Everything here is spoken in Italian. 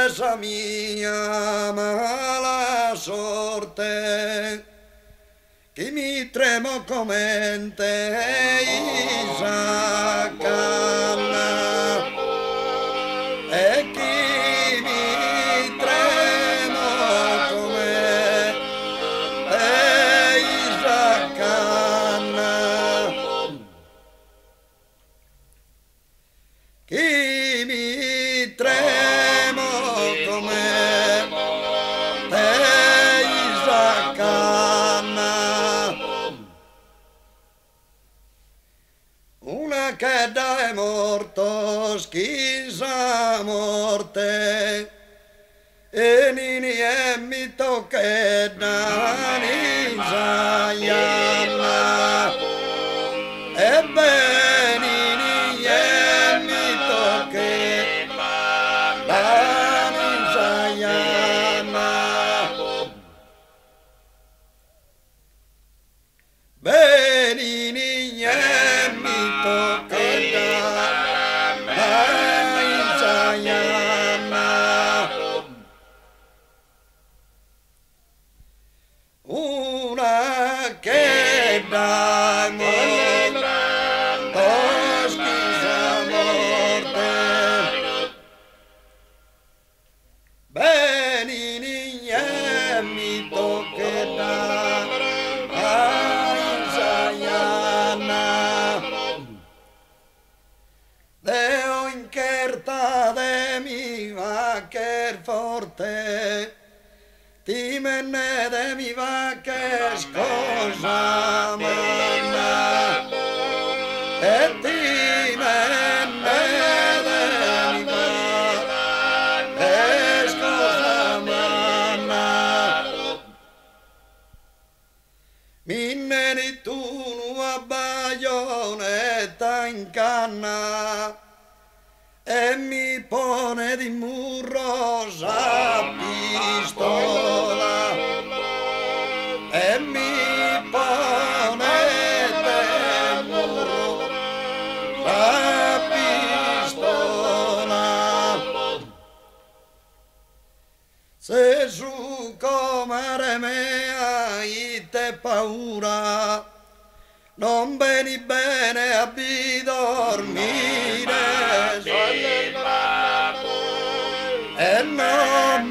presa mia mala sorte, chi mi tremo commente Isaccanna, e chi mi tremo come Isaccanna, chi mi tremo come Isaccanna, una che da è morto schisa morte, e nini e mi tocca da Isaianna, e benini e mi tocca da Isaianna, benini e mi tocca da Isaianna, una che da morto schisa morte, benini e mi tocca da Isaianna, deo incherta de mi va che forte, ti menne de mi va che scosa manna, e ti menne de mi va che scosa manna, minneni tu a baionetta in canna, e mi pone di murro sa pistola, e mi pone di murro sa pistola, se su comare mea ite paura, non veni bene a dormire, e non